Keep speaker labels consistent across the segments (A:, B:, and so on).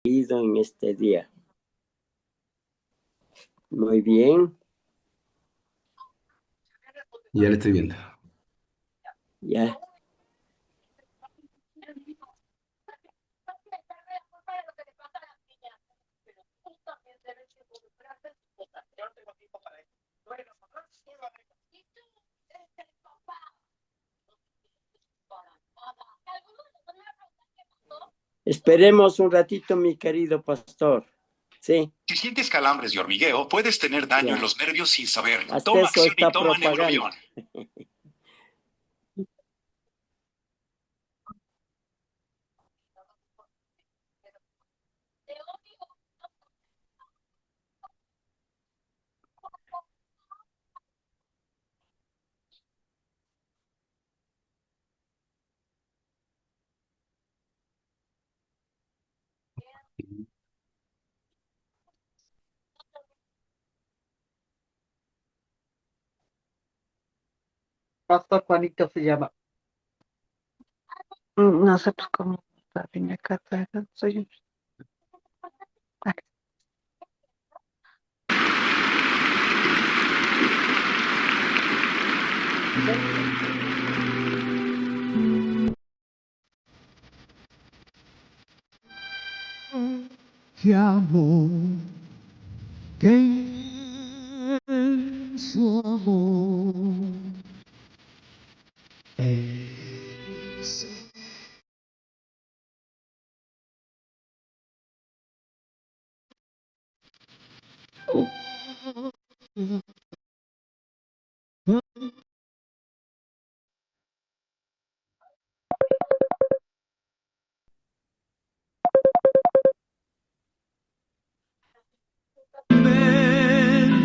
A: ido en este día. Muy bien.
B: Ya le estoy viendo.
A: Ya. Esperemos un ratito, mi querido pastor. Sí.
C: Si sientes calambres y hormigueo, puedes tener daño en los nervios sin saberlo.
A: Hasta
C: Toma
A: eso
C: acción y
A: está
C: toma
A: propagando.
C: Neurobión.
D: Pastor Juanito se llama. No sé pues cómo está bien acá. Soy un...
E: Te amo, que su amor es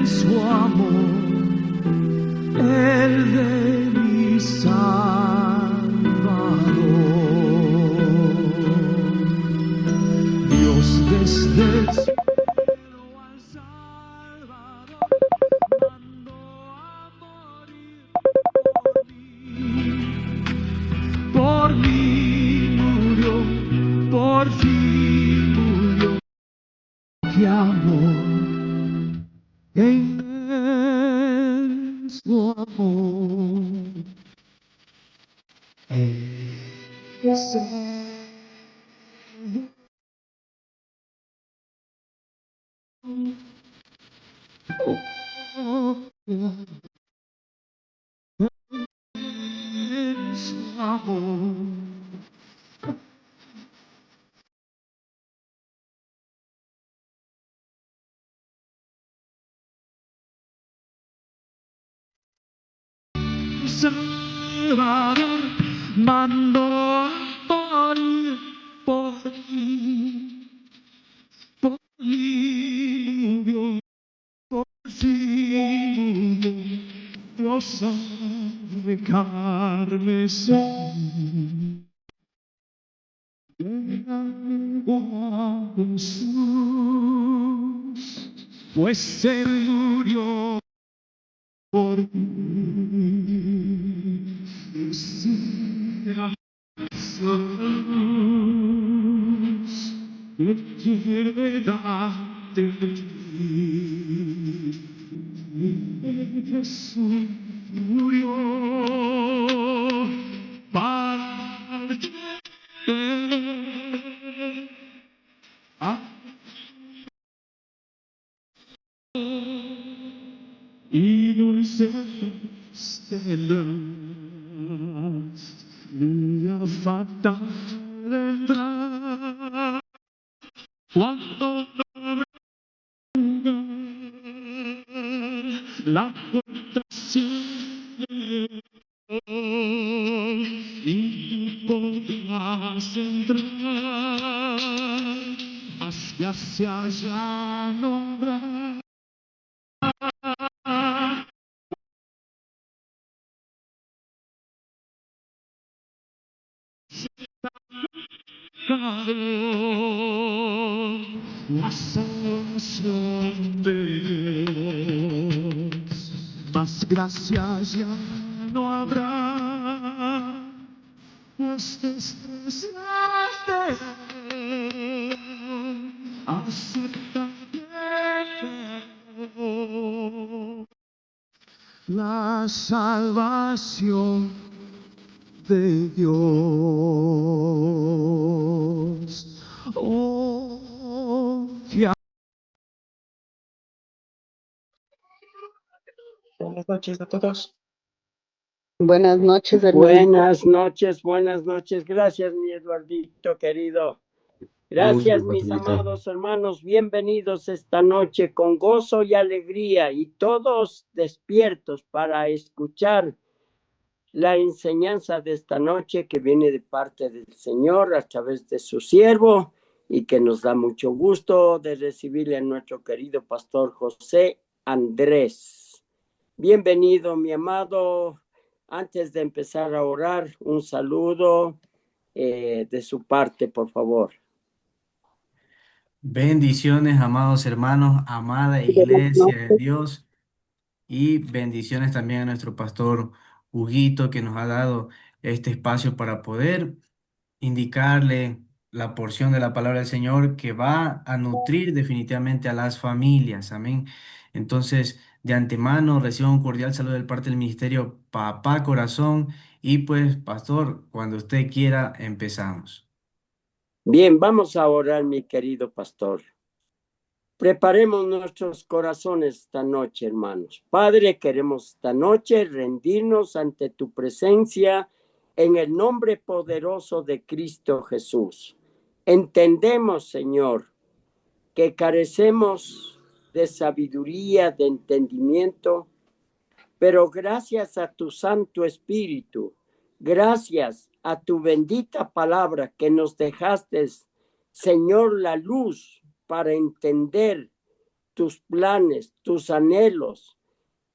E: su amor, el de mi Salvador. Dios desde el cielo al Salvador mandó a morir por mí murió, por ti murió. Qué amor, en su amor, ese en su amor. Salvador mandó a morir por mí murió, por ti murió, Dios de carne a Jesús, pues él murió por mí. Sea Jesús, que piedad de ti. Jesús murió para ti. Y dulce estelas, mía fatal vendrá cuando venga la tentación y tú podrás entrar hacia allá no habrá. La sanción de Dios, más gracias ya no habrá, pues desgracias de la salvación de Dios. Oh,
D: Buenas noches a todos. Buenas noches, hermano.
A: Buenas noches. Gracias, mi Eduardito querido. Gracias, mis amados hermanos. Bienvenidos esta noche con gozo y alegría y todos despiertos para escuchar la enseñanza de esta noche que viene de parte del Señor a través de su siervo y que nos da mucho gusto de recibirle a nuestro querido pastor José Andrés. Bienvenido, mi amado. Antes de empezar a orar, un saludo de su parte, por favor.
B: Bendiciones, amados hermanos, amada iglesia de Dios, y bendiciones también a nuestro pastor Huguito, que nos ha dado este espacio para poder indicarle la porción de la palabra del Señor que va a nutrir definitivamente a las familias. Amén. Entonces, de antemano, recibo un cordial saludo del parte del ministerio Papá Corazón, y pues, pastor, cuando usted quiera, empezamos.
A: Bien, vamos a orar, mi querido pastor. Preparemos nuestros corazones esta noche, hermanos. Padre, queremos esta noche rendirnos ante tu presencia en el nombre poderoso de Cristo Jesús. Entendemos, Señor, que carecemos de sabiduría, de entendimiento, pero gracias a tu Santo Espíritu, gracias a tu bendita palabra que nos dejaste, Señor, la luz para entender tus planes, tus anhelos,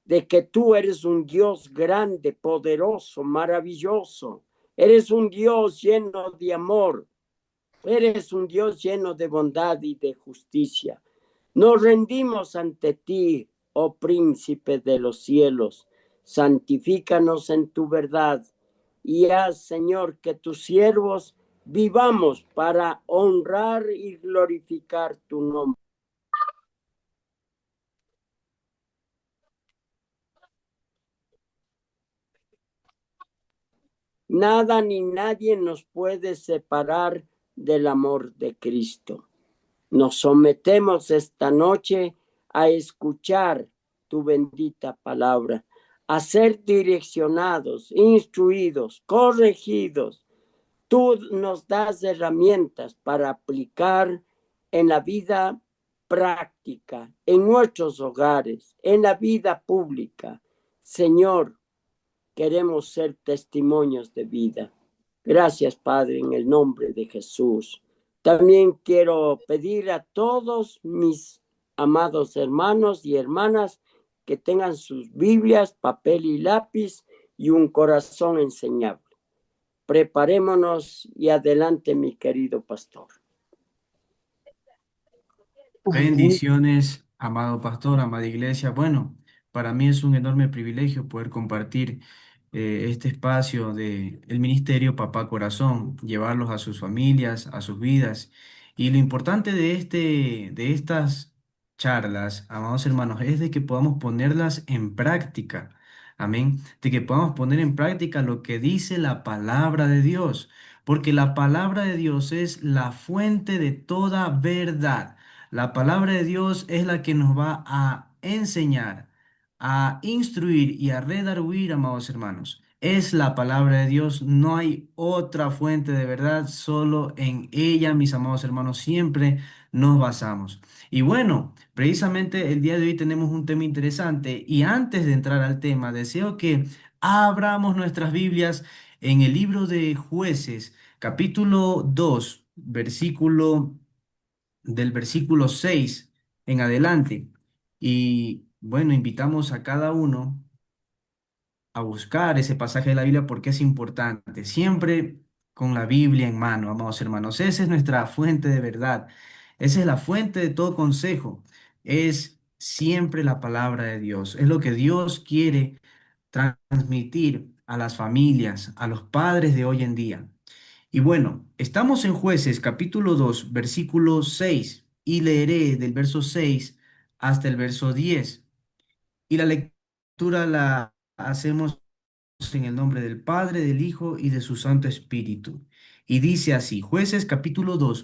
A: de que tú eres un Dios grande, poderoso, maravilloso. Eres un Dios lleno de amor. Eres un Dios lleno de bondad y de justicia. Nos rendimos ante ti, oh príncipe de los cielos. Santifícanos en tu verdad y haz, Señor, que tus siervos vivamos para honrar y glorificar tu nombre. Nada ni nadie nos puede separar del amor de Cristo. Nos sometemos esta noche a escuchar tu bendita palabra, a ser direccionados, instruidos, corregidos. Tú nos das herramientas para aplicar en la vida práctica, en nuestros hogares, en la vida pública. Señor, queremos ser testimonios de vida. Gracias, Padre, en el nombre de Jesús. También quiero pedir a todos mis amados hermanos y hermanas que tengan sus Biblias, papel y lápiz y un corazón enseñable. Preparémonos y adelante, mi querido pastor.
B: Bendiciones, amado pastor, amada iglesia. Bueno, para mí es un enorme privilegio poder compartir este espacio de el ministerio Papá Corazón, llevarlos a sus familias, a sus vidas. Y lo importante de de estas charlas, amados hermanos, es de que podamos ponerlas en práctica. Amén. De que podamos poner en práctica lo que dice la palabra de Dios, porque la palabra de Dios es la fuente de toda verdad. La palabra de Dios es la que nos va a enseñar, a instruir y a redarguir, amados hermanos. Es la palabra de Dios, no hay otra fuente de verdad, solo en ella, mis amados hermanos, siempre nos basamos. Y bueno, precisamente el día de hoy tenemos un tema interesante, y antes de entrar al tema, deseo que abramos nuestras Biblias en el libro de Jueces, capítulo 2, del versículo 6 en adelante. Y bueno, invitamos a cada uno a buscar ese pasaje de la Biblia porque es importante. Siempre con la Biblia en mano, amados hermanos. Esa es nuestra fuente de verdad. Esa es la fuente de todo consejo. Es siempre la palabra de Dios. Es lo que Dios quiere transmitir a las familias, a los padres de hoy en día. Y bueno, estamos en Jueces capítulo 2 versículo 6, y leeré del verso 6 hasta el verso 10. Y la lectura lectura la hacemos en el nombre del Padre, del Hijo y de su Santo Espíritu. Y dice así, Jueces capítulo 2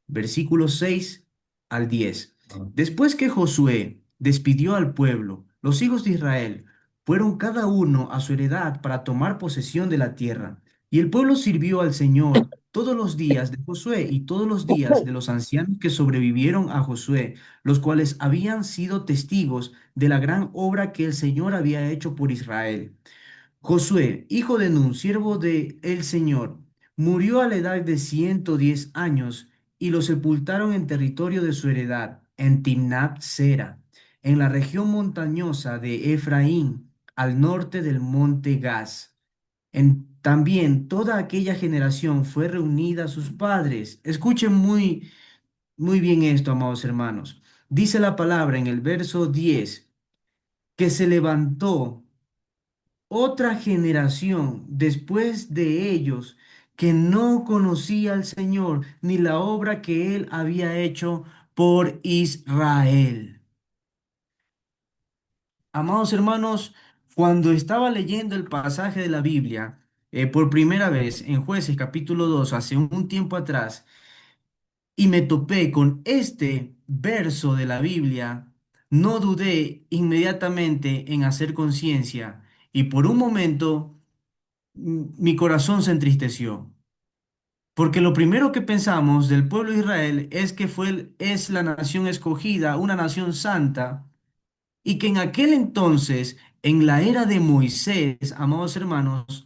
B: versículos 6 al 10. Después que Josué despidió al pueblo, los hijos de Israel fueron cada uno a su heredad para tomar posesión de la tierra. Y el pueblo sirvió al Señor todos los días de Josué y todos los días de los ancianos que sobrevivieron a Josué, los cuales habían sido testigos de la gran obra que el Señor había hecho por Israel. Josué, hijo de Nun, siervo de el Señor, murió a la edad de 110 años y lo sepultaron en territorio de su heredad, en Timnat Sera, en la región montañosa de Efraín, al norte del monte Gaz. También toda aquella generación fue reunida a sus padres. Escuchen muy bien esto, amados hermanos. Dice la palabra en el verso 10 que se levantó otra generación después de ellos que no conocía al Señor ni la obra que Él había hecho por Israel. Amados hermanos, cuando estaba leyendo el pasaje de la Biblia por primera vez en Jueces capítulo 2 hace un tiempo atrás y me topé con este verso de la Biblia, no dudé inmediatamente en hacer conciencia y por un momento mi corazón se entristeció, porque lo primero que pensamos del pueblo de Israel es que es la nación escogida, una nación santa, y que en aquel entonces, en la era de Moisés, amados hermanos,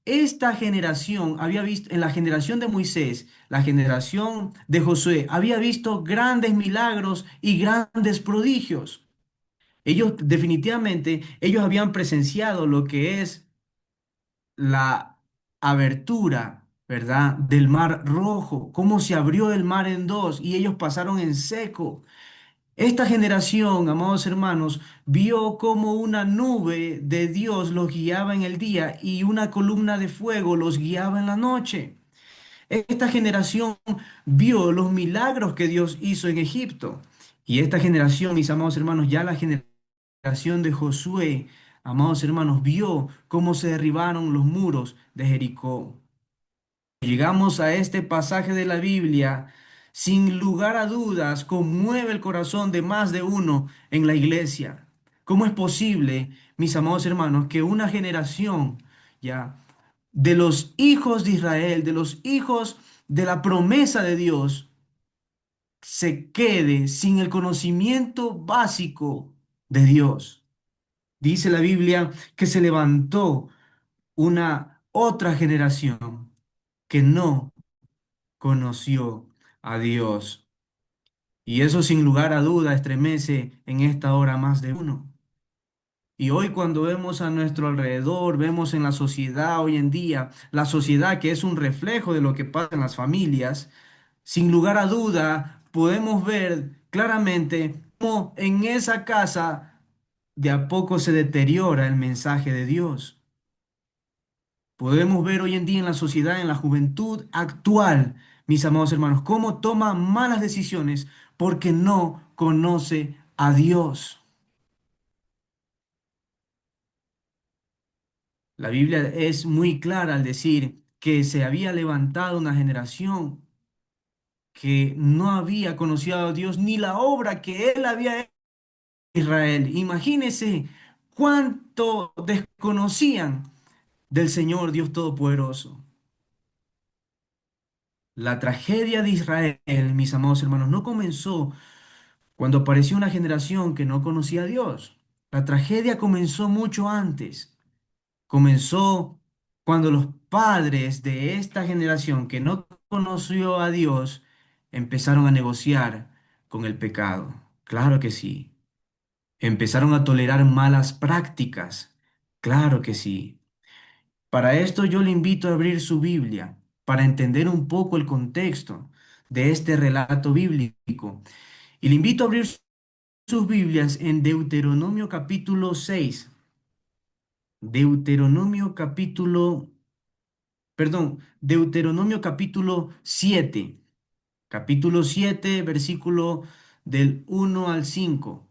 B: esta generación había visto, en la generación de Moisés, la generación de Josué, había visto grandes milagros y grandes prodigios. Ellos definitivamente, ellos habían presenciado lo que es la abertura, ¿verdad? Del mar rojo, cómo se abrió el mar en dos y ellos pasaron en seco. Esta generación, amados hermanos, vio cómo una nube de Dios los guiaba en el día y una columna de fuego los guiaba en la noche. Esta generación vio los milagros que Dios hizo en Egipto. Y esta generación, mis amados hermanos, ya la generación de Josué, amados hermanos, vio cómo se derribaron los muros de Jericó. Llegamos a este pasaje de la Biblia, sin lugar a dudas, conmueve el corazón de más de uno en la iglesia. ¿Cómo es posible, mis amados hermanos, que una generación ya de los hijos de Israel, de los hijos de la promesa de Dios, se quede sin el conocimiento básico de Dios? Dice la Biblia que se levantó una otra generación que no conoció a Dios. Y eso sin lugar a duda estremece en esta hora más de uno. Y hoy cuando vemos a nuestro alrededor, vemos en la sociedad hoy en día, la sociedad que es un reflejo de lo que pasa en las familias, sin lugar a duda podemos ver claramente cómo en esa casa de a poco se deteriora el mensaje de Dios. Podemos ver hoy en día en la sociedad, en la juventud actual, mis amados hermanos, cómo toma malas decisiones porque no conoce a Dios. La Biblia es muy clara al decir que se había levantado una generación que no había conocido a Dios ni la obra que Él había hecho en Israel. Imagínense cuánto desconocían del Señor Dios Todopoderoso. La tragedia de Israel, mis amados hermanos, no comenzó cuando apareció una generación que no conocía a Dios. La tragedia comenzó mucho antes. Comenzó cuando los padres de esta generación que no conoció a Dios empezaron a negociar con el pecado. Claro que sí. Empezaron a tolerar malas prácticas. Claro que sí. Para esto yo le invito a abrir su Biblia para entender un poco el contexto de este relato bíblico. Y le invito a abrir sus Biblias en Deuteronomio capítulo 6. Deuteronomio capítulo, Deuteronomio capítulo 7. Capítulo 7, versículo del 1 al 5.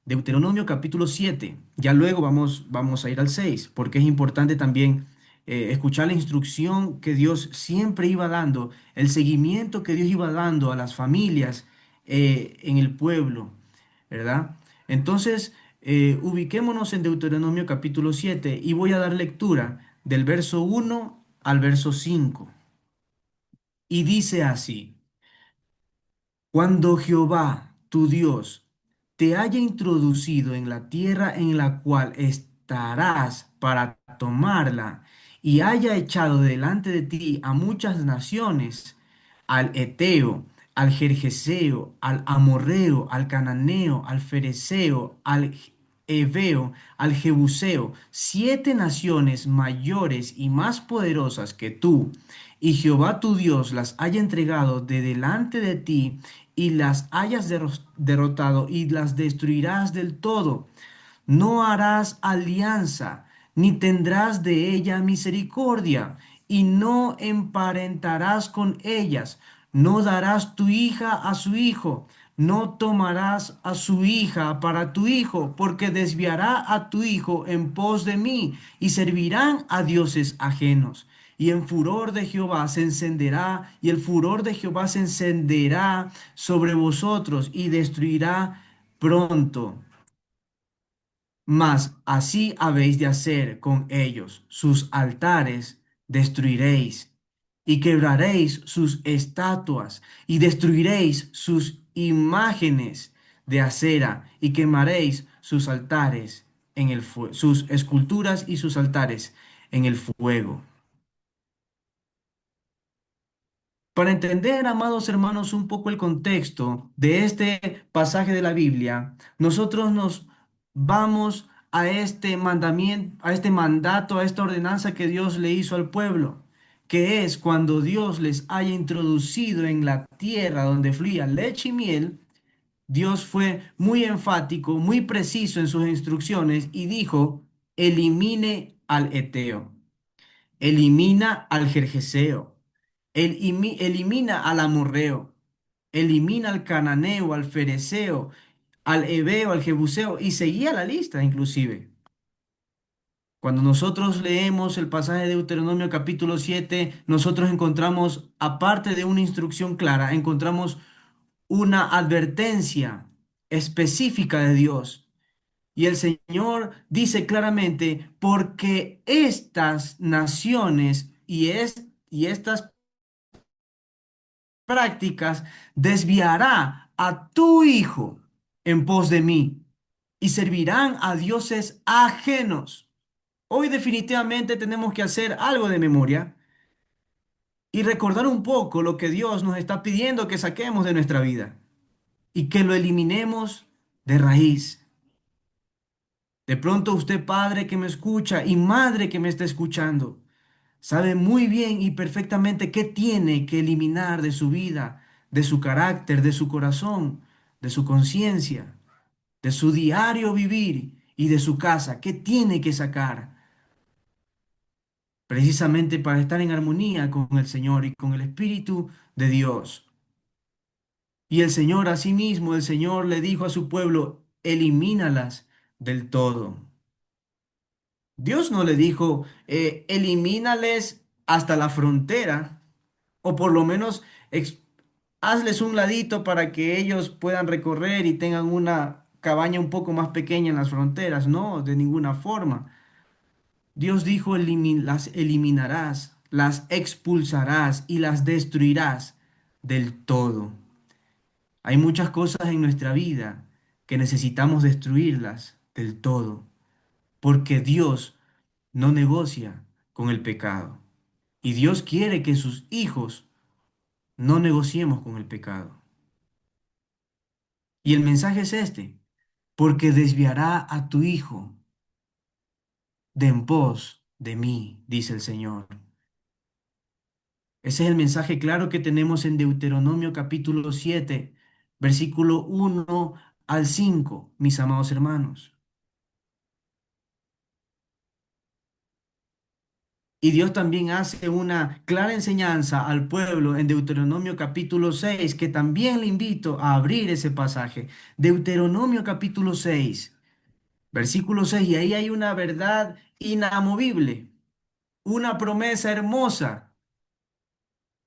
B: Deuteronomio capítulo 7. Ya luego vamos a ir al 6, porque es importante también escuchar la instrucción que Dios siempre iba dando, el seguimiento que Dios iba dando a las familias en el pueblo, ¿verdad? Entonces, ubiquémonos en Deuteronomio capítulo 7 y voy a dar lectura del verso 1 al verso 5. Y dice así: Cuando Jehová, tu Dios, te haya introducido en la tierra en la cual estarás para tomarla, y haya echado delante de ti a muchas naciones, al Eteo, al Gergeseo, al Amorreo, al Cananeo, al Fereceo, al Heveo, al Jebuseo, 7 naciones mayores y más poderosas que tú, y Jehová tu Dios las haya entregado de delante de ti, y las hayas derrotado y las destruirás del todo. No harás alianza, ni tendrás de ella misericordia, y no emparentarás con ellas. No darás tu hija a su hijo, no tomarás a su hija para tu hijo, porque desviará a tu hijo en pos de mí, y servirán a dioses ajenos. Y en furor de Jehová se encenderá, y el furor de Jehová se encenderá sobre vosotros, y destruirá pronto. Mas así habéis de hacer con ellos: sus altares destruiréis, y quebraréis sus estatuas, y destruiréis sus imágenes de acera, y quemaréis sus altares en el sus esculturas y sus altares en el fuego. Para entender, amados hermanos, un poco el contexto de este pasaje de la Biblia, nosotros nos vamos a este mandamiento, a este mandato, a esta ordenanza que Dios le hizo al pueblo, que es cuando Dios les haya introducido en la tierra donde fluía leche y miel. Dios fue muy enfático, muy preciso en sus instrucciones y dijo: elimine al Eteo, elimina al Gergeseo, elimina al amorreo, elimina al cananeo, al fereceo, al heveo, al jebuseo, y seguía la lista inclusive. Cuando nosotros leemos el pasaje de Deuteronomio capítulo 7, nosotros encontramos, aparte de una instrucción clara, encontramos una advertencia específica de Dios. Y el Señor dice claramente: porque estas naciones y estas prácticas desviará a tu hijo en pos de mí, y servirán a dioses ajenos. Hoy definitivamente tenemos que hacer algo de memoria y recordar un poco lo que Dios nos está pidiendo que saquemos de nuestra vida y que lo eliminemos de raíz. De pronto usted, padre que me escucha, y madre que me está escuchando, sabe muy bien y perfectamente qué tiene que eliminar de su vida, de su carácter, de su corazón, de su conciencia, de su diario vivir y de su casa. ¿Qué tiene que sacar? Precisamente para estar en armonía con el Señor y con el Espíritu de Dios. Y el Señor, asimismo, el Señor le dijo a su pueblo: elimínalas del todo. Dios no le dijo: elimínales hasta la frontera, o por lo menos hazles un ladito para que ellos puedan recorrer y tengan una cabaña un poco más pequeña en las fronteras. No, de ninguna forma. Dios dijo: las eliminarás, las expulsarás y las destruirás del todo". Hay muchas cosas en nuestra vida que necesitamos destruirlas del todo, porque Dios no negocia con el pecado. Y Dios quiere que sus hijos no negociemos con el pecado. Y el mensaje es este: porque desviará a tu hijo de en pos de mí, dice el Señor. Ese es el mensaje claro que tenemos en Deuteronomio capítulo 7, versículo 1 al 5, mis amados hermanos. Y Dios también hace una clara enseñanza al pueblo en Deuteronomio capítulo 6, que también le invito a abrir ese pasaje. Deuteronomio capítulo 6, versículo 6, y ahí hay una verdad inamovible, una promesa hermosa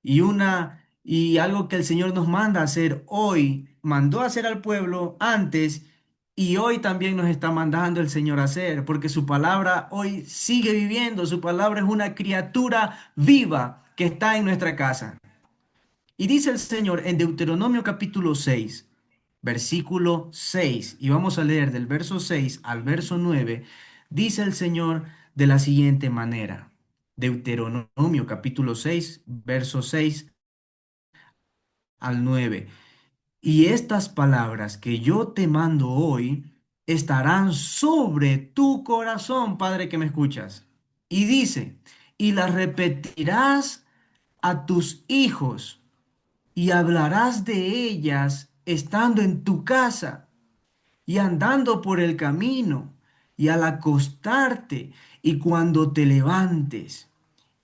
B: y algo que el Señor nos manda a hacer hoy, mandó a hacer al pueblo antes y hoy también nos está mandando el Señor a hacer, porque su palabra hoy sigue viviendo, su palabra es una criatura viva que está en nuestra casa. Y dice el Señor en Deuteronomio capítulo 6, versículo 6, y vamos a leer del verso 6 al verso 9, dice el Señor de la siguiente manera. Deuteronomio capítulo 6, verso 6 al 9. Y estas palabras que yo te mando hoy estarán sobre tu corazón, Padre que me escuchas. Y dice, y las repetirás a tus hijos y hablarás de ellas estando en tu casa y andando por el camino y al acostarte y cuando te levantes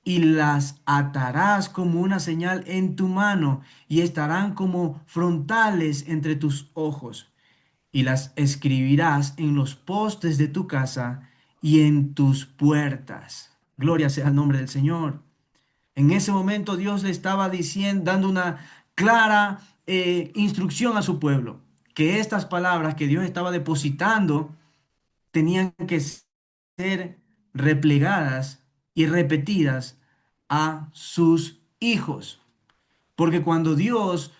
B: y las atarás como una señal en tu mano y estarán como frontales entre tus ojos y las escribirás en los postes de tu casa y en tus puertas. Gloria sea el nombre del Señor. En ese momento Dios le estaba diciendo, dando una clara instrucción a su pueblo, que estas palabras que Dios estaba depositando tenían que ser replegadas y repetidas a sus hijos. Porque cuando Dios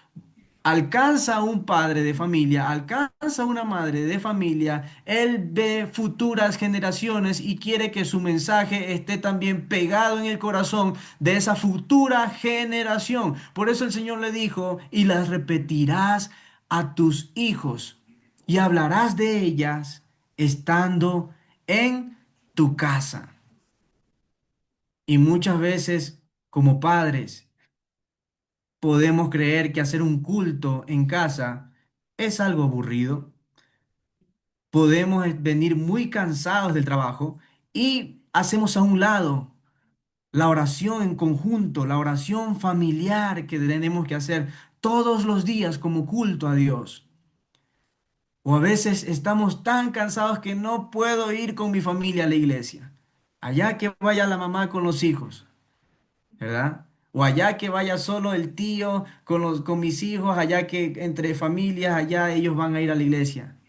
B: alcanza a un padre de familia, alcanza a una madre de familia, Él ve futuras generaciones y quiere que su mensaje esté también pegado en el corazón de esa futura generación. Por eso el Señor le dijo, y las repetirás a tus hijos y hablarás de ellas estando en tu casa. Y muchas veces, como padres, podemos creer que hacer un culto en casa es algo aburrido. Podemos venir muy cansados del trabajo y hacemos a un lado la oración en conjunto, la oración familiar que tenemos que hacer todos los días como culto a Dios. O a veces estamos tan cansados que no puedo ir con mi familia a la iglesia. Allá que vaya la mamá con los hijos, ¿verdad? O allá que vaya solo el tío con mis hijos, allá que entre familias, allá ellos van a ir a la iglesia.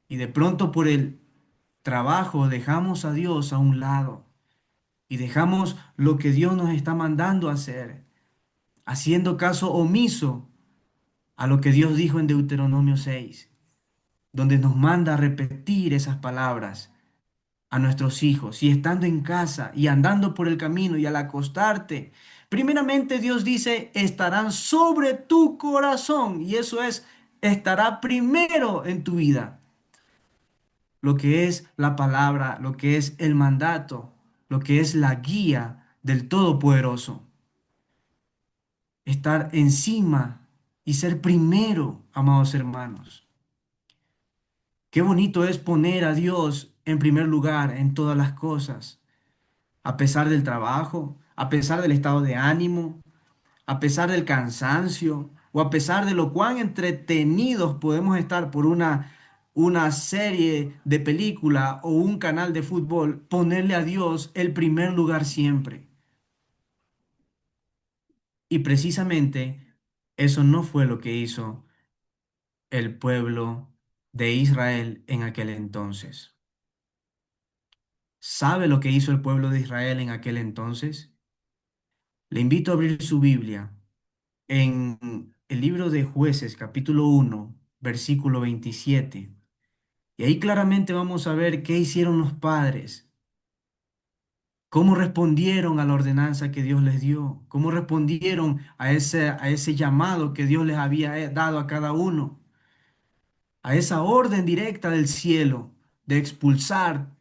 B: Y de pronto por el trabajo dejamos a Dios a un lado y dejamos lo que Dios nos está mandando a hacer, haciendo caso omiso a lo que Dios dijo en Deuteronomio 6, donde nos manda a repetir esas palabras a nuestros hijos y estando en casa y andando por el camino y al acostarte. Primeramente Dios dice, estarán sobre tu corazón y eso es, estará primero en tu vida. Lo que es la palabra, lo que es el mandato, lo que es la guía del Todopoderoso. Estar encima y ser primero, amados hermanos. Qué bonito es poner a Dios en primer lugar en todas las cosas. A pesar del trabajo, a pesar del estado de ánimo, a pesar del cansancio o a pesar de lo cuán entretenidos podemos estar por una serie de película o un canal de fútbol, ponerle a Dios el primer lugar siempre. Y precisamente eso no fue lo que hizo el pueblo de Israel en aquel entonces. ¿Sabe lo que hizo el pueblo de Israel en aquel entonces? Le invito a abrir su Biblia en el libro de Jueces, capítulo 1, versículo 27. Y ahí claramente vamos a ver qué hicieron los padres, cómo respondieron a la ordenanza que Dios les dio, cómo respondieron a ese llamado que Dios les había dado a cada uno, a esa orden directa del cielo de expulsar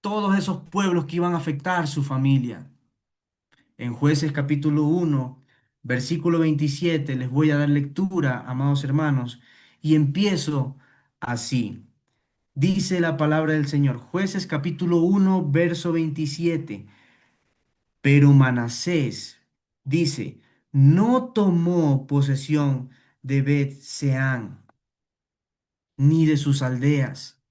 B: todos esos pueblos que iban a afectar su familia. En Jueces capítulo 1, versículo 27, les voy a dar lectura, amados hermanos, y empiezo así. Dice la palabra del Señor, Jueces capítulo 1, verso 27. Pero Manasés, dice, no tomó posesión de Bet-Seán ni de sus aldeas.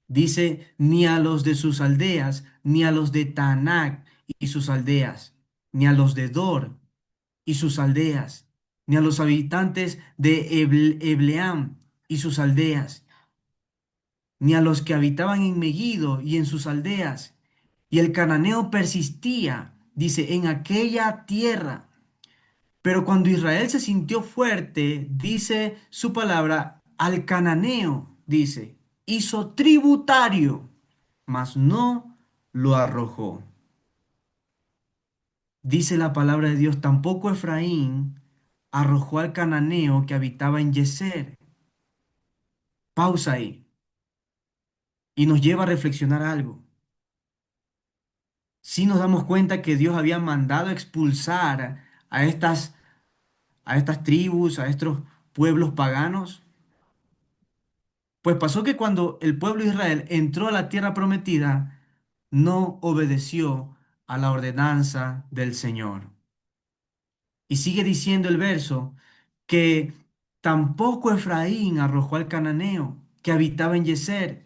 B: Dice, ni a los de sus aldeas, ni a los de Taanac y sus aldeas, ni a los de Dor y sus aldeas, ni a los habitantes de Ebleam y sus aldeas, ni a los que habitaban en Megiddo y en sus aldeas. Y el cananeo persistía, dice, en aquella tierra. Pero cuando Israel se sintió fuerte, dice su palabra, al cananeo, dice, hizo tributario, mas no lo arrojó. Dice la palabra de Dios, tampoco Efraín arrojó al cananeo que habitaba en Yeser. Pausa ahí y nos lleva a reflexionar algo. Si nos damos cuenta que Dios había mandado expulsar a estas tribus, a estos pueblos paganos, pues pasó que cuando el pueblo de Israel entró a la tierra prometida, no obedeció a la ordenanza del Señor. Y sigue diciendo el verso que tampoco Efraín arrojó al cananeo que habitaba en Yeser.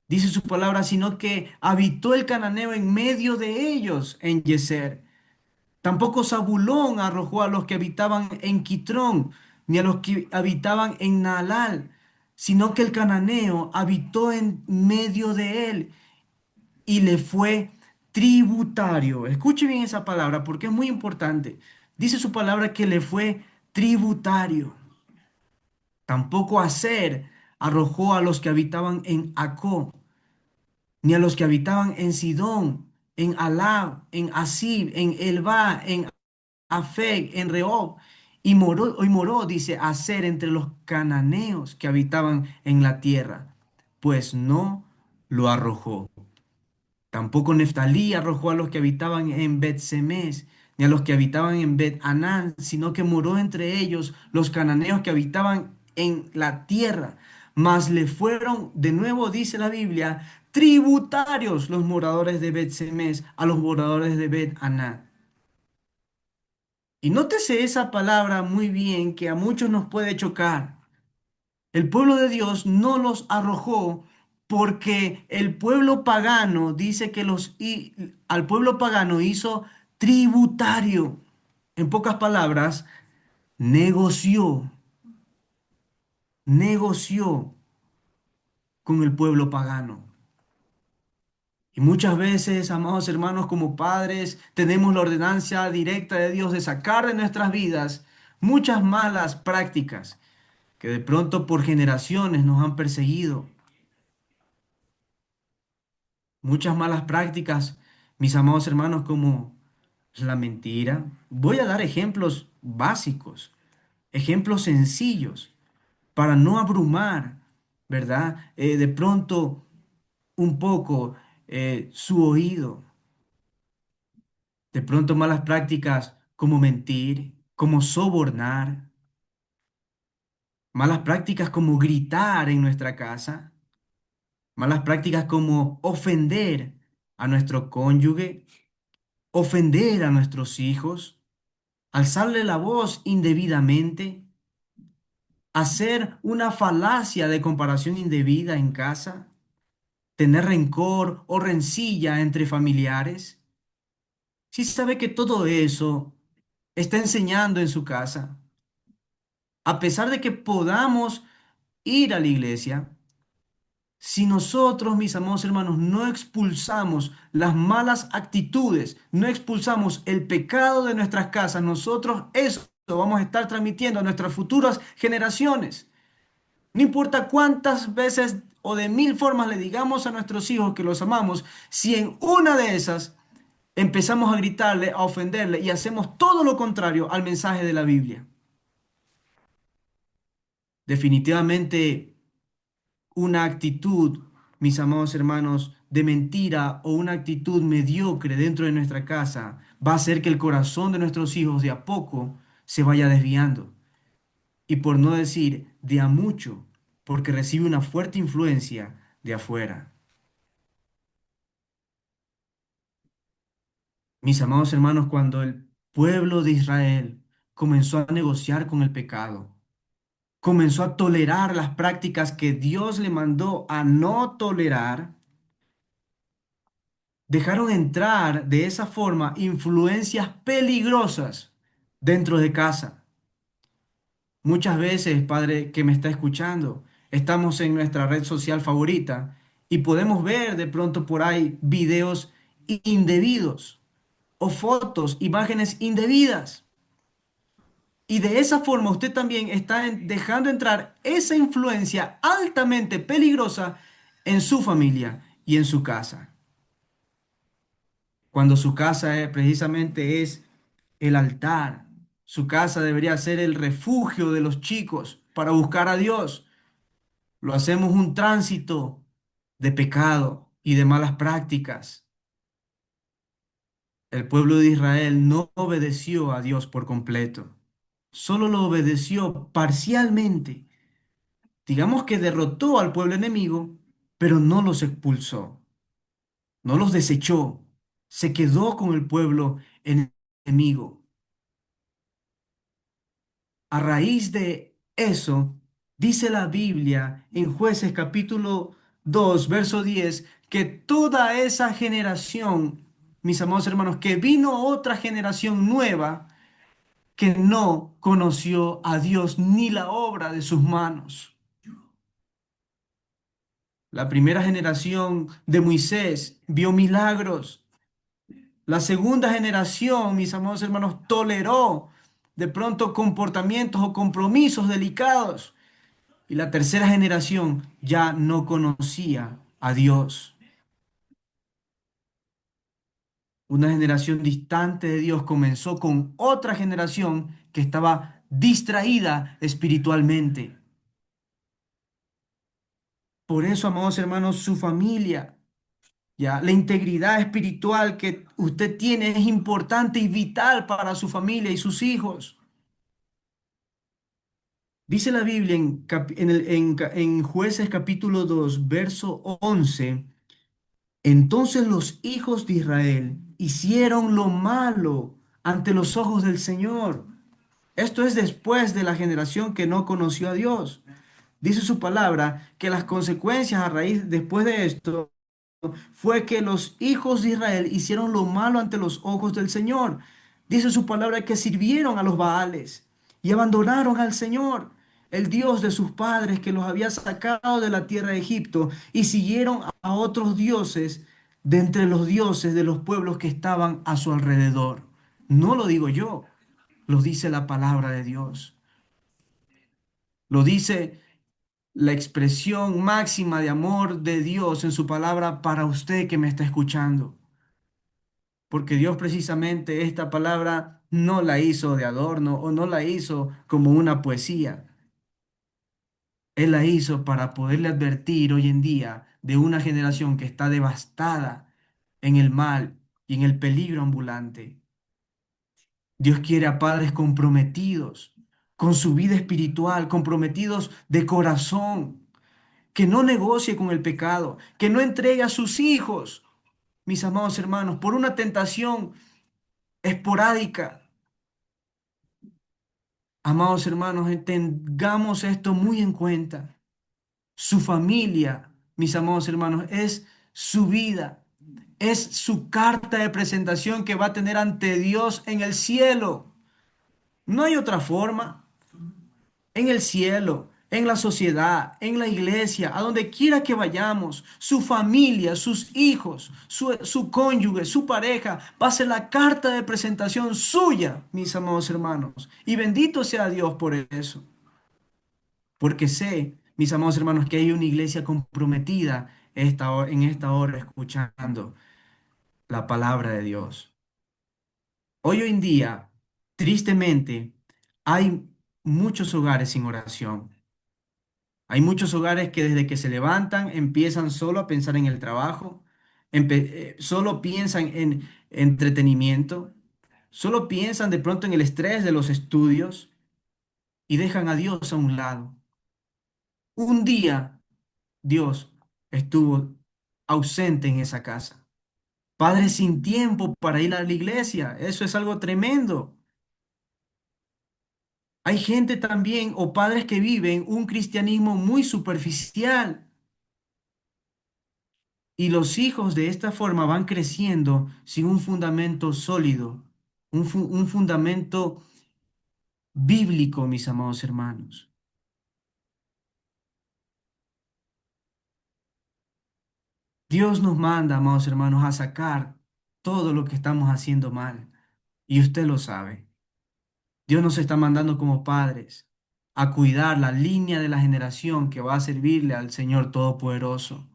B: Dice su palabra, sino que habitó el cananeo en medio de ellos en Yeser. Tampoco Zabulón arrojó a los que habitaban en Quitrón, ni a los que habitaban en Naalal, sino que el cananeo habitó en medio de él y le fue tributario. Escuche bien esa palabra porque es muy importante. Dice su palabra que le fue tributario. Tampoco Aser arrojó a los que habitaban en Acó, ni a los que habitaban en Sidón, en Alab, en Asib, en Elba, en Afec, en Rehob, y moró, dice, Aser entre los cananeos que habitaban en la tierra, pues no lo arrojó. Tampoco Neftalí arrojó a los que habitaban en Bet-Semes, ni a los que habitaban en Bet-Anán, sino que moró entre ellos los cananeos que habitaban en la tierra. Mas le fueron, de nuevo dice la Biblia, tributarios los moradores de Bet-Semes a los moradores de Bet-Anán. Y nótese esa palabra muy bien que a muchos nos puede chocar. El pueblo de Dios no los arrojó porque el pueblo pagano dice que al pueblo pagano hizo tributario. En pocas palabras, negoció, negoció con el pueblo pagano. Y muchas veces, amados hermanos, como padres, tenemos la ordenanza directa de Dios de sacar de nuestras vidas muchas malas prácticas que de pronto por generaciones nos han perseguido. Muchas malas prácticas, mis amados hermanos, como la mentira. Voy a dar ejemplos básicos, ejemplos sencillos, para no abrumar, ¿verdad? De pronto un poco su oído. De pronto malas prácticas como mentir, como sobornar, malas prácticas como gritar en nuestra casa, malas prácticas como ofender a nuestro cónyuge, ofender a nuestros hijos, alzarle la voz indebidamente, hacer una falacia de comparación indebida en casa, tener rencor o rencilla entre familiares. Si sabe que todo eso está enseñando en su casa, a pesar de que podamos ir a la iglesia, si nosotros, mis amados hermanos, no expulsamos las malas actitudes, no expulsamos el pecado de nuestras casas, nosotros eso vamos a estar transmitiendo a nuestras futuras generaciones. No importa cuántas veces o de mil formas le digamos a nuestros hijos que los amamos, si en una de esas empezamos a gritarle, a ofenderle y hacemos todo lo contrario al mensaje de la Biblia. Definitivamente una actitud, mis amados hermanos, de mentira o una actitud mediocre dentro de nuestra casa va a hacer que el corazón de nuestros hijos de a poco se vaya desviando. Y por no decir de a mucho, porque recibe una fuerte influencia de afuera. Mis amados hermanos, cuando el pueblo de Israel comenzó a negociar con el pecado, comenzó a tolerar las prácticas que Dios le mandó a no tolerar, dejaron entrar de esa forma influencias peligrosas dentro de casa. Muchas veces, padre que me está escuchando, estamos en nuestra red social favorita y podemos ver de pronto por ahí videos indebidos o fotos, imágenes indebidas. Y de esa forma usted también está dejando entrar esa influencia altamente peligrosa en su familia y en su casa. Cuando su casa precisamente es el altar, su casa debería ser el refugio de los chicos para buscar a Dios. Lo hacemos un tránsito de pecado y de malas prácticas. El pueblo de Israel no obedeció a Dios por completo, solo lo obedeció parcialmente. Digamos que derrotó al pueblo enemigo, pero no los expulsó, no los desechó, se quedó con el pueblo enemigo. A raíz de eso, dice la Biblia en Jueces capítulo 2 verso 10 que toda esa generación, mis amados hermanos, que vino otra generación nueva que no conoció a Dios ni la obra de sus manos. La primera generación de Moisés vio milagros. La segunda generación, mis amados hermanos, toleró de pronto comportamientos o compromisos delicados. Y la tercera generación ya no conocía a Dios. Una generación distante de Dios comenzó con otra generación que estaba distraída espiritualmente. Por eso, amados hermanos, su familia, ya, la integridad espiritual que usted tiene es importante y vital para su familia y sus hijos. Dice la Biblia en Jueces capítulo 2 verso 11. Entonces los hijos de Israel hicieron lo malo ante los ojos del Señor. Esto es después de la generación que no conoció a Dios. Dice su palabra que las consecuencias a raíz después de esto fue que los hijos de Israel hicieron lo malo ante los ojos del Señor. Dice su palabra que sirvieron a los Baales y abandonaron al Señor, el Dios de sus padres que los había sacado de la tierra de Egipto, y siguieron a otros dioses de entre los dioses de los pueblos que estaban a su alrededor. No lo digo yo, lo dice la palabra de Dios. Lo dice la expresión máxima de amor de Dios en su palabra para usted que me está escuchando. Porque Dios precisamente esta palabra no la hizo de adorno o no la hizo como una poesía. Él la hizo para poderle advertir hoy en día de una generación que está devastada en el mal y en el peligro ambulante. Dios quiere a padres comprometidos con su vida espiritual, comprometidos de corazón, que no negocie con el pecado, que no entregue a sus hijos, mis amados hermanos, por una tentación esporádica. Amados hermanos, tengamos esto muy en cuenta. Su familia, mis amados hermanos, es su vida, es su carta de presentación que va a tener ante Dios en el cielo. No hay otra forma. En el cielo, en la sociedad, en la iglesia, a donde quiera que vayamos, su familia, sus hijos, su cónyuge, su pareja, va a ser la carta de presentación suya, mis amados hermanos. Y bendito sea Dios por eso. Porque sé, mis amados hermanos, que hay una iglesia comprometida en esta hora escuchando la palabra de Dios. Hoy en día, tristemente, hay muchos hogares sin oración. Hay muchos hogares que desde que se levantan empiezan solo a pensar en el trabajo, solo piensan en entretenimiento, solo piensan de pronto en el estrés de los estudios y dejan a Dios a un lado. Un día Dios estuvo ausente en esa casa. padres sin tiempo para ir a la iglesia. Eso es algo tremendo. Hay gente también o padres que viven un cristianismo muy superficial y los hijos de esta forma van creciendo sin un fundamento sólido, un fundamento bíblico, mis amados hermanos. Dios nos manda, amados hermanos, a sacar todo lo que estamos haciendo mal y usted lo sabe. Dios nos está mandando como padres a cuidar la línea de la generación que va a servirle al Señor Todopoderoso,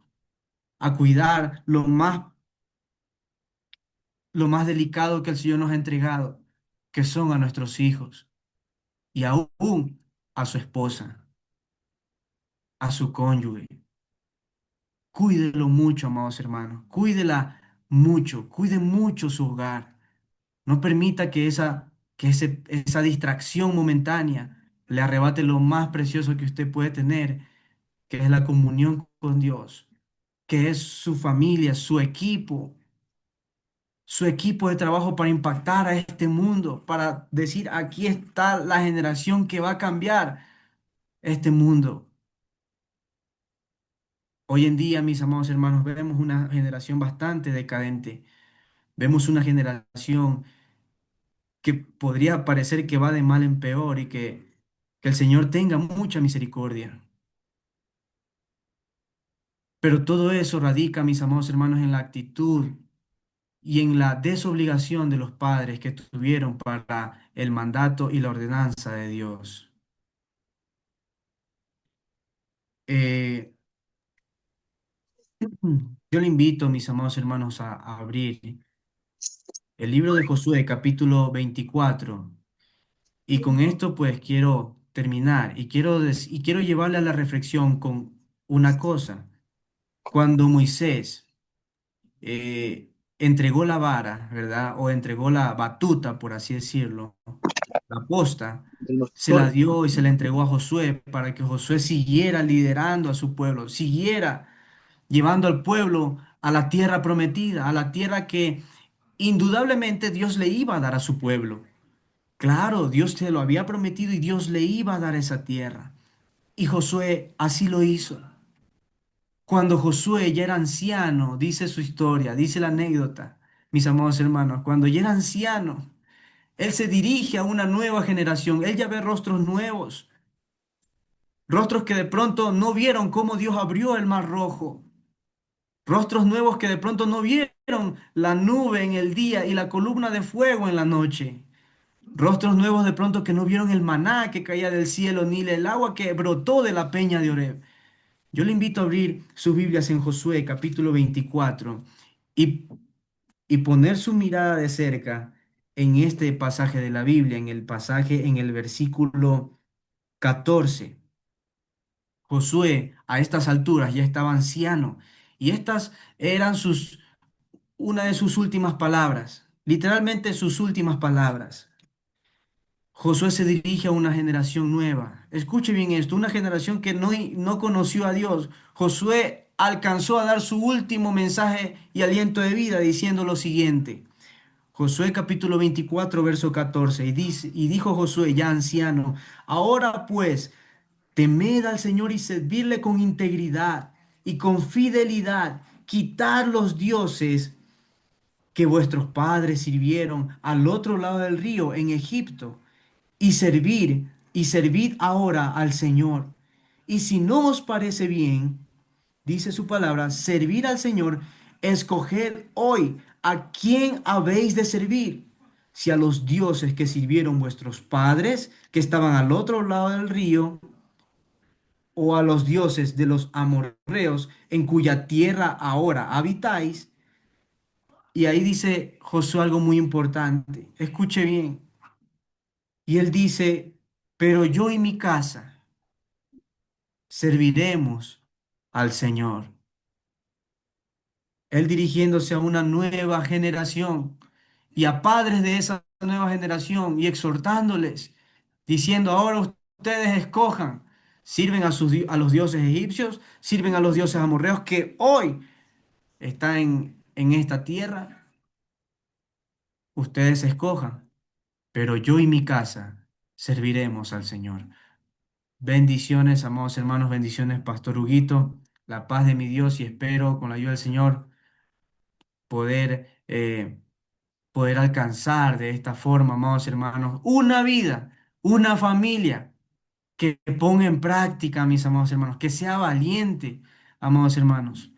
B: a cuidar lo más delicado que el Señor nos ha entregado, que son a nuestros hijos y aún a su esposa, a su cónyuge. Cuídelo mucho, amados hermanos, cuídela mucho, cuide mucho su hogar. No permita esa distracción momentánea le arrebate lo más precioso que usted puede tener, que es la comunión con Dios, que es su familia, su equipo de trabajo para impactar a este mundo, para decir, aquí está la generación que va a cambiar este mundo. Hoy en día, mis amados hermanos, vemos una generación bastante decadente. Vemos una generación que podría parecer que va de mal en peor y que el Señor tenga mucha misericordia. Pero todo eso radica, mis amados hermanos, en la actitud y en la desobligación de los padres que tuvieron para el mandato y la ordenanza de Dios. Eh, yo le invito, mis amados hermanos, a abrir el libro de Josué, capítulo 24. Y con esto, pues, quiero terminar y quiero llevarle a la reflexión con una cosa. Cuando Moisés entregó la vara, ¿verdad? O entregó la batuta, por así decirlo, la posta, se la dio y se la entregó a Josué para que Josué siguiera liderando a su pueblo, siguiera llevando al pueblo a la tierra prometida, a la tierra que indudablemente Dios le iba a dar a su pueblo. Claro, Dios se lo había prometido y Dios le iba a dar esa tierra. Y Josué así lo hizo. Cuando Josué ya era anciano, dice su historia, dice la anécdota, mis amados hermanos, cuando ya era anciano, él se dirige a una nueva generación, él ya ve rostros nuevos, rostros que de pronto no vieron cómo Dios abrió el mar rojo, rostros nuevos que de pronto no vieron la nube en el día y la columna de fuego en la noche. Rostros nuevos de pronto que no vieron el maná que caía del cielo, ni el agua que brotó de la peña de Oreb. Yo le invito a abrir sus Biblias en Josué capítulo 24 y, y poner su mirada de cerca en este pasaje de la Biblia, en el versículo 14. Josué a estas alturas ya estaba anciano y estas eran una de sus últimas palabras, literalmente sus últimas palabras. Josué se dirige a una generación nueva. Escuche bien esto, una generación que no conoció a Dios. Josué alcanzó a dar su último mensaje y aliento de vida diciendo lo siguiente. Josué capítulo 24, verso 14. Y dijo Josué, ya anciano, ahora pues, temed al Señor y servirle con integridad y con fidelidad. Quitar los dioses que vuestros padres sirvieron al otro lado del río en Egipto y servid ahora al Señor. Y si no os parece bien, dice su palabra, servir al Señor, escoged hoy a quién habéis de servir. Si a los dioses que sirvieron vuestros padres, que estaban al otro lado del río, o a los dioses de los amorreos, en cuya tierra ahora habitáis. Y ahí dice Josué algo muy importante. Escuche bien. Y él dice, pero yo y mi casa serviremos al Señor. Él dirigiéndose a una nueva generación y a padres de esa nueva generación y exhortándoles, diciendo, ahora ustedes escojan, sirven a los dioses egipcios, sirven a los dioses amorreos que hoy están en esta tierra, ustedes escojan, pero yo y mi casa serviremos al Señor. Bendiciones, amados hermanos, bendiciones, Pastor Huguito, la paz de mi Dios y espero con la ayuda del Señor poder alcanzar de esta forma, amados hermanos, una vida, una familia que ponga en práctica, mis amados hermanos, que sea valiente, amados hermanos,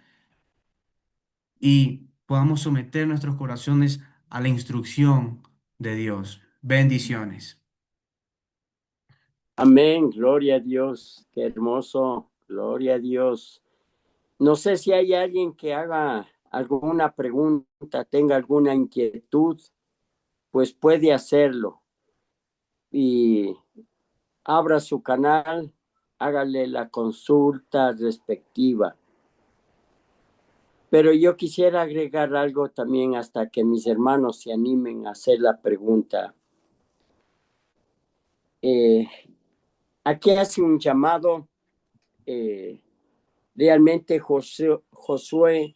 B: y podamos someter nuestros corazones a la instrucción de Dios. Bendiciones.
A: Amén, gloria a Dios, qué hermoso, gloria a Dios. No sé si hay alguien que haga alguna pregunta, tenga alguna inquietud, pues puede hacerlo y abra su canal, hágale la consulta respectiva. Pero yo quisiera agregar algo también hasta que mis hermanos se animen a hacer la pregunta. Aquí hace un llamado realmente Josué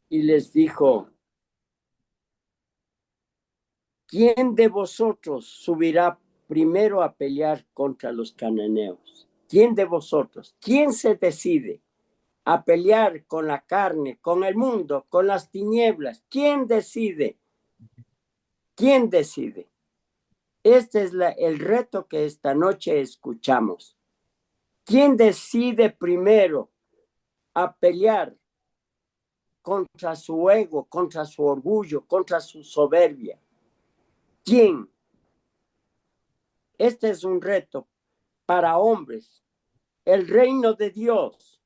A: y les dijo, ¿quién de vosotros subirá primero a pelear contra los cananeos? ¿Quién de vosotros? ¿Quién se decide a pelear con la carne, con el mundo, con las tinieblas? ¿Quién decide? ¿Quién decide? Este es el reto que esta noche escuchamos. ¿Quién decide primero a pelear contra su ego, contra su orgullo, contra su soberbia? ¿Quién? Este es un reto para hombres. El reino de Dios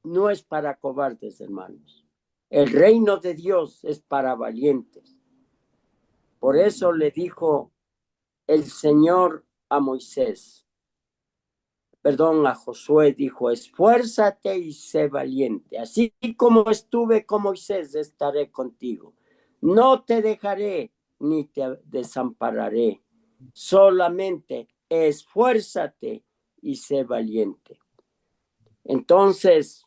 A: no es para cobardes, hermanos. El reino de Dios es para valientes. Por eso le dijo el Señor a Moisés, a Josué, dijo, esfuérzate y sé valiente. Así como estuve con Moisés, estaré contigo. No te dejaré ni te desampararé. Solamente esfuérzate y sé valiente. Entonces,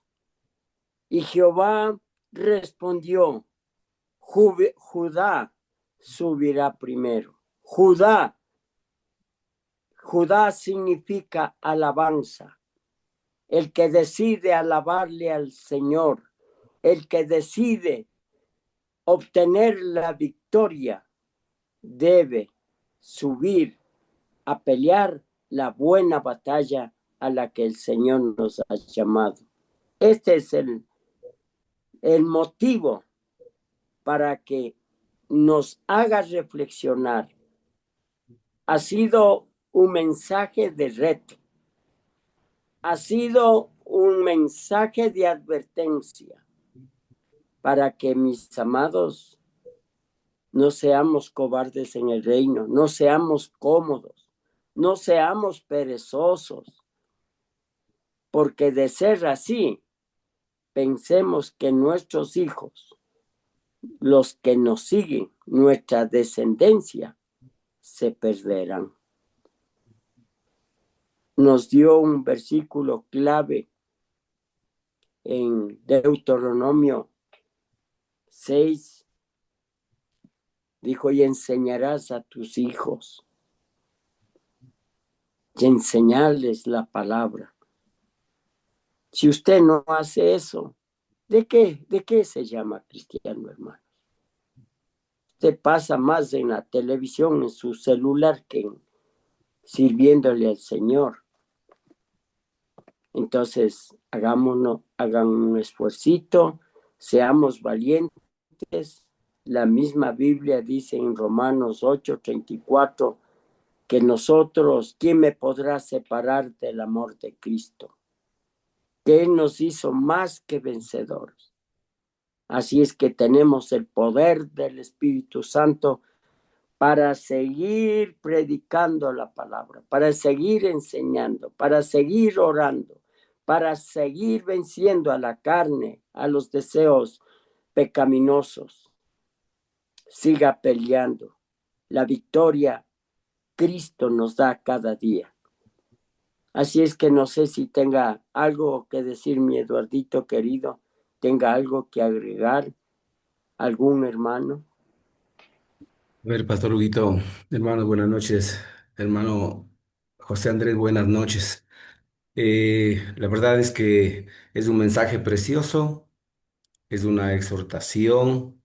A: y Jehová respondió, Judá subirá primero. Judá significa alabanza. El que decide alabarle al Señor, el que decide obtener la victoria, debe subir a pelear la buena batalla a la que el Señor nos ha llamado. Este es el motivo para que nos haga reflexionar. Ha sido un mensaje de reto, ha sido un mensaje de advertencia para que, mis amados, no seamos cobardes en el reino, no seamos cómodos, no seamos perezosos, porque de ser así, pensemos que nuestros hijos, los que nos siguen, nuestra descendencia, se perderán. Nos dio un versículo clave en Deuteronomio 6, dijo, y enseñarás a tus hijos, y enseñarles la palabra. Si usted no hace eso, ¿de qué se llama cristiano, hermano? Usted pasa más en la televisión, en su celular, que sirviéndole al Señor. Entonces, hagan un esfuercito, seamos valientes. La misma Biblia dice en Romanos 8:34 que nosotros, ¿quién me podrá separar del amor de Cristo? Que Él nos hizo más que vencedores. Así es que tenemos el poder del Espíritu Santo para seguir predicando la palabra, para seguir enseñando, para seguir orando, para seguir venciendo a la carne, a los deseos pecaminosos. Siga peleando. La victoria Cristo nos da cada día. Así es que no sé si tenga algo que decir mi Eduardito querido, tenga algo que agregar. ¿Algún hermano?
F: A ver, Pastor Huguito, hermano, buenas noches. Hermano José Andrés, buenas noches. La verdad es que es un mensaje precioso, es una exhortación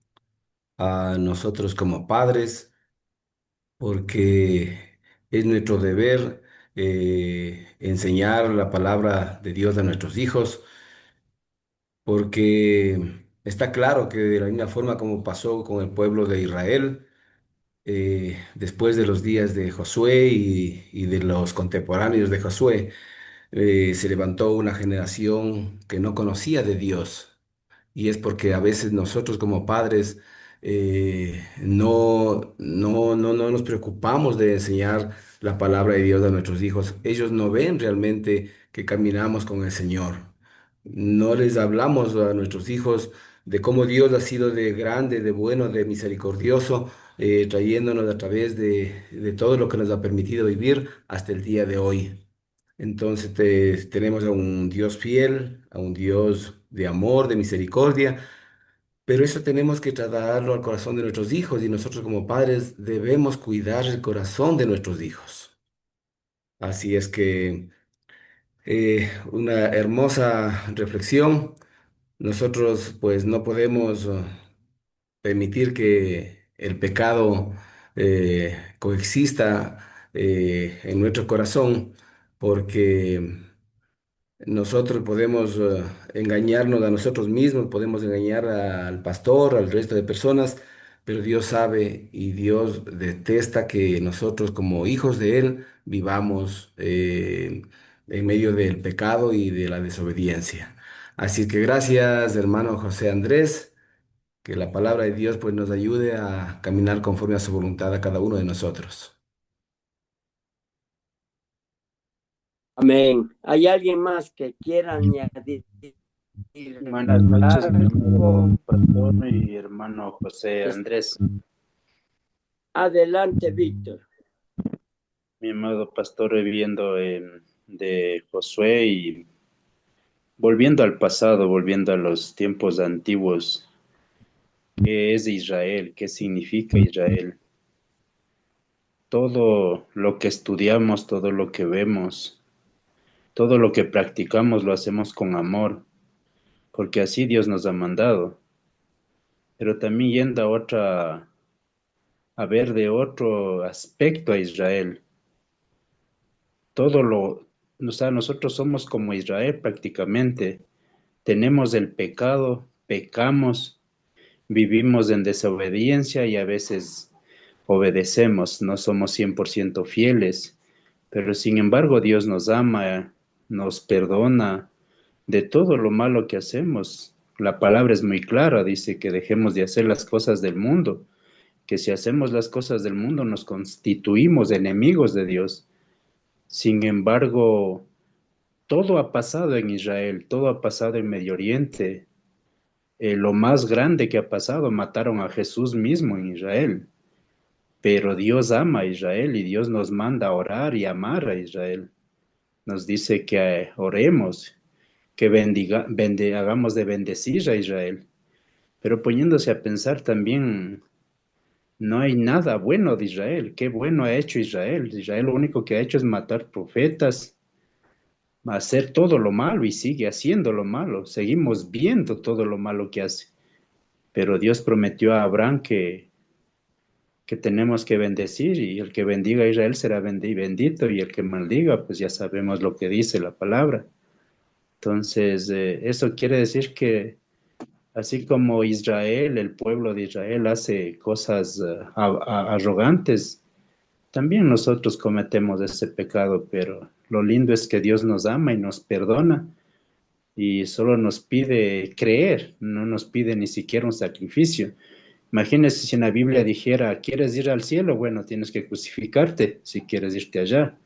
F: a nosotros como padres, porque es nuestro deber enseñar la palabra de Dios a nuestros hijos, porque está claro que de la misma forma como pasó con el pueblo de Israel, después de los días de Josué y de los contemporáneos de Josué, se levantó una generación que no conocía de Dios. Y es porque a veces nosotros como padres no nos preocupamos de enseñar la palabra de Dios a nuestros hijos. Ellos no ven realmente que caminamos con el Señor. No les hablamos a nuestros hijos de cómo Dios ha sido de grande, de bueno, de misericordioso, trayéndonos a través de todo lo que nos ha permitido vivir hasta el día de hoy. Entonces tenemos a un Dios fiel, a un Dios de amor, de misericordia, pero eso tenemos que trasladarlo al corazón de nuestros hijos y nosotros como padres debemos cuidar el corazón de nuestros hijos. Así es que una hermosa reflexión. Nosotros pues no podemos permitir que el pecado coexista en nuestro corazón porque nosotros podemos engañarnos a nosotros mismos, podemos engañar al pastor, al resto de personas, pero Dios sabe y Dios detesta que nosotros como hijos de Él vivamos en medio del pecado y de la desobediencia. Así que gracias, hermano José Andrés, que la palabra de Dios pues nos ayude a caminar conforme a su voluntad a cada uno de nosotros.
A: Amén. ¿Hay alguien más que quiera añadir
G: Buenas noches, mi amado
A: algo?
G: pastor y hermano José Andrés.
A: Adelante, Víctor.
G: Mi amado pastor, viviendo de Josué y volviendo al pasado, volviendo a los tiempos antiguos. ¿Qué es Israel? ¿Qué significa Israel? Todo lo que estudiamos, todo lo que vemos, todo lo que practicamos lo hacemos con amor, porque así Dios nos ha mandado. Pero también yendo a ver de otro aspecto a Israel. O sea, nosotros somos como Israel prácticamente. Tenemos el pecado, pecamos, vivimos en desobediencia y a veces obedecemos, no somos 100% fieles, pero sin embargo Dios nos ama, nos perdona de todo lo malo que hacemos. La palabra es muy clara, dice que dejemos de hacer las cosas del mundo, que si hacemos las cosas del mundo nos constituimos enemigos de Dios. Sin embargo, todo ha pasado en Israel, todo ha pasado en Medio Oriente. Lo más grande que ha pasado, mataron a Jesús mismo en Israel. Pero Dios ama a Israel y Dios nos manda a orar y amar a Israel. Nos dice que oremos, que hagamos de bendecir a Israel. Pero poniéndose a pensar también, no hay nada bueno de Israel. ¿Qué bueno ha hecho Israel? Israel lo único que ha hecho es matar profetas, hacer todo lo malo y sigue haciendo lo malo. Seguimos viendo todo lo malo que hace. Pero Dios prometió a Abraham que tenemos que bendecir y el que bendiga a Israel será bendito y el que maldiga, pues ya sabemos lo que dice la palabra. Entonces, eso quiere decir que así como Israel, el pueblo de Israel hace cosas arrogantes, también nosotros cometemos ese pecado, pero lo lindo es que Dios nos ama y nos perdona y solo nos pide creer, no nos pide ni siquiera un sacrificio. Imagínese si en la Biblia dijera, ¿quieres ir al cielo? Bueno, tienes que crucificarte si quieres irte allá.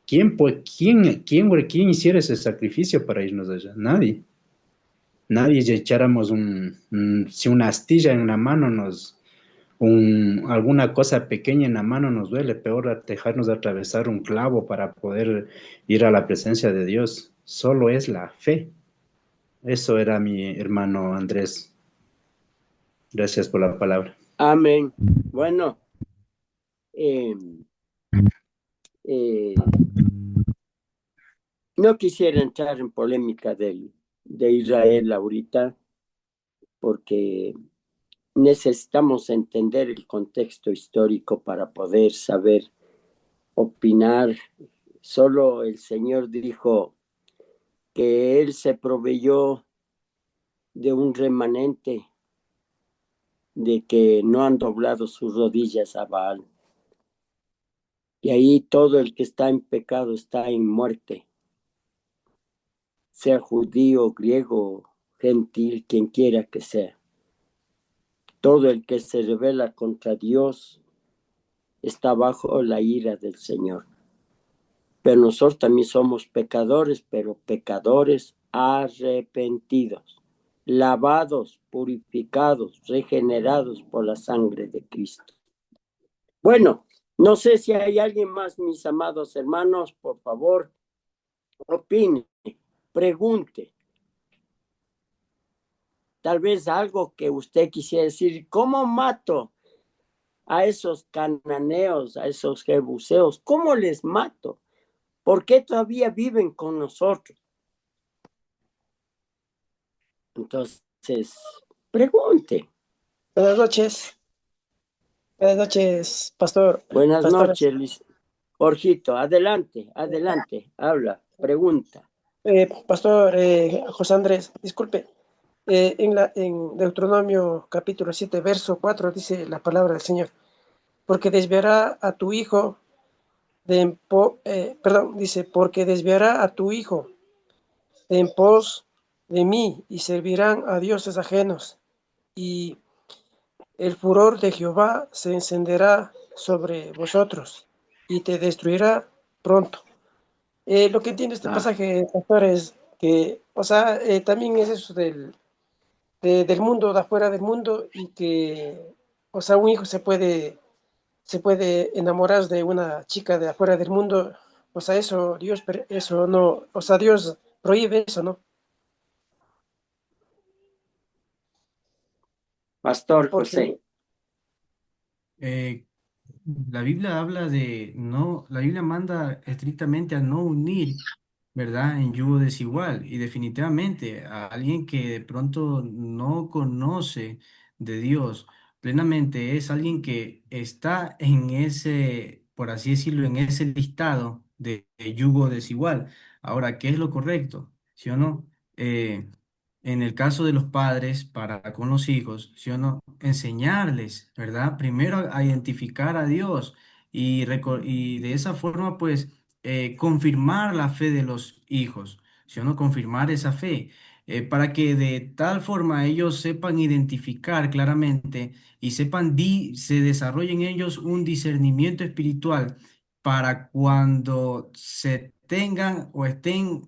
G: ¿Quién hiciera ese sacrificio para irnos allá? Nadie. Nadie si echáramos si una astilla en la mano alguna cosa pequeña en la mano nos duele, peor dejarnos de atravesar un clavo para poder ir a la presencia de Dios. Solo es la fe. Eso era mi hermano Andrés. Gracias por la palabra.
A: Amén. Bueno, eh, eh, no quisiera entrar en polémica de Israel ahorita, porque necesitamos entender el contexto histórico para poder saber opinar. Solo el Señor dijo que Él se proveyó de un remanente de que no han doblado sus rodillas a Baal. Y ahí todo el que está en pecado está en muerte, sea judío, griego, gentil, quien quiera que sea. Todo el que se rebela contra Dios está bajo la ira del Señor. Pero nosotros también somos pecadores, pero pecadores arrepentidos, lavados, purificados, regenerados por la sangre de Cristo. Bueno, no sé si hay alguien más, mis amados hermanos, por favor, opine, pregunte. Tal vez algo que usted quisiera decir, ¿cómo mato a esos cananeos, a esos jebuseos? ¿Cómo les mato? ¿Por qué todavía viven con nosotros? Entonces, pregunte.
H: Buenas noches. Buenas noches, pastor.
A: Buenas
H: Pastores.
A: noches, Luis. Jorgito, adelante, habla, pregunta.
H: Pastor José Andrés, disculpe. En Deuteronomio capítulo 7, verso 4 dice la palabra del Señor. Porque desviará a tu hijo dice, porque desviará a tu hijo de en pos de mí y servirán a dioses ajenos. Y el furor de Jehová se encenderá sobre vosotros y te destruirá pronto. Lo que entiende este pasaje, pastor, es que, o sea, también es eso del mundo, de afuera del mundo, y que, o sea, un hijo se puede enamorar de una chica de afuera del mundo. O sea, eso no, o sea, Dios prohíbe eso, ¿no?
A: Pastor
H: Porque
A: José.
B: Eh, la Biblia habla de no, la Biblia manda estrictamente a no unir, ¿verdad? En yugo desigual. Y definitivamente a alguien que de pronto no conoce de Dios plenamente es alguien que está en ese, por así decirlo, en ese listado de yugo desigual. Ahora, ¿qué es lo correcto? ¿Sí o no? En el caso de los padres para con los hijos, ¿sí o no? Enseñarles, ¿verdad? Primero a identificar a Dios y de esa forma, pues, confirmar la fe de los hijos, ¿sí o no? Confirmar esa fe, para que de tal forma ellos sepan identificar claramente y se desarrollen ellos un discernimiento espiritual para cuando se tengan o estén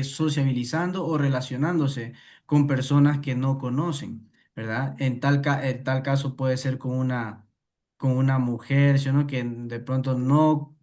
B: sociabilizando o relacionándose con personas que no conocen, ¿verdad? En tal caso puede ser con una mujer, ¿sí o no? Que de pronto no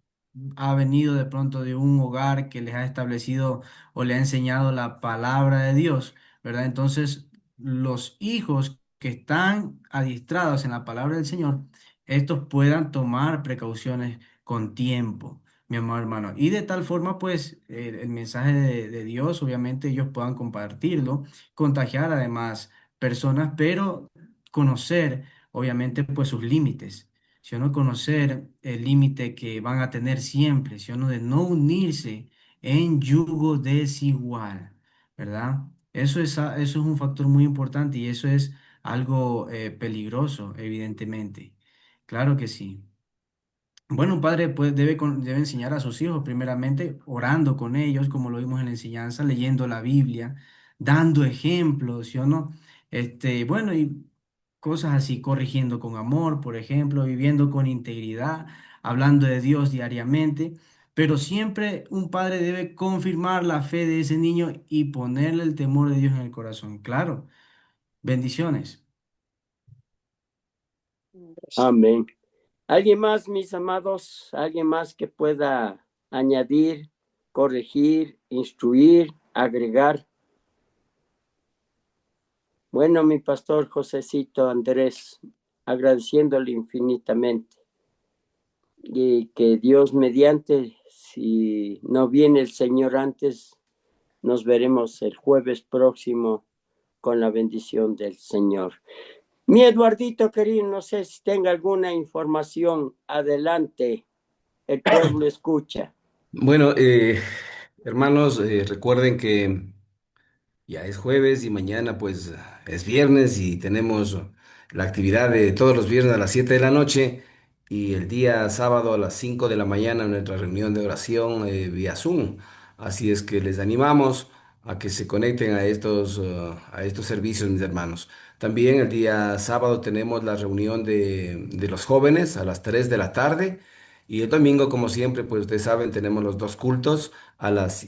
B: ha venido de pronto de un hogar que les ha establecido o le ha enseñado la palabra de Dios, ¿verdad? Entonces, los hijos que están adiestrados en la palabra del Señor, estos puedan tomar precauciones con tiempo, mi amor hermano. Y de tal forma, pues, el mensaje de Dios, obviamente, ellos puedan compartirlo, contagiar además personas, pero conocer, obviamente, pues sus límites. Si o no conocer el límite que van a tener siempre, si o no de no unirse en yugo desigual, ¿verdad? Eso es un factor muy importante y eso es algo peligroso, evidentemente. Claro que sí. Bueno, un padre pues, debe enseñar a sus hijos primeramente orando con ellos, como lo vimos en la enseñanza, leyendo la Biblia, dando ejemplos, ¿sí o no? Bueno, y cosas así, corrigiendo con amor, por ejemplo, viviendo con integridad, hablando de Dios diariamente, pero siempre un padre debe confirmar la fe de ese niño y ponerle el temor de Dios en el corazón. Claro, bendiciones.
A: Amén. ¿Alguien más, mis amados? ¿Alguien más que pueda añadir, corregir, instruir, agregar? Bueno. Bueno, mi pastor Josecito Andrés, agradeciéndole infinitamente y que Dios mediante, si no viene el Señor antes, nos veremos el jueves próximo con la bendición del Señor. Mi Eduardito querido, no sé si tenga alguna información. Adelante, el pueblo escucha.
F: Bueno, hermanos, recuerden que ya es jueves y mañana pues es viernes y tenemos la actividad de todos los viernes a las 7 de la noche y el día sábado a las 5 de la mañana nuestra reunión de oración vía Zoom. Así es que les animamos a que se conecten a estos servicios, mis hermanos. También el día sábado tenemos la reunión de los jóvenes a las 3 de la tarde y el domingo, como siempre, pues ustedes saben, tenemos los dos cultos a las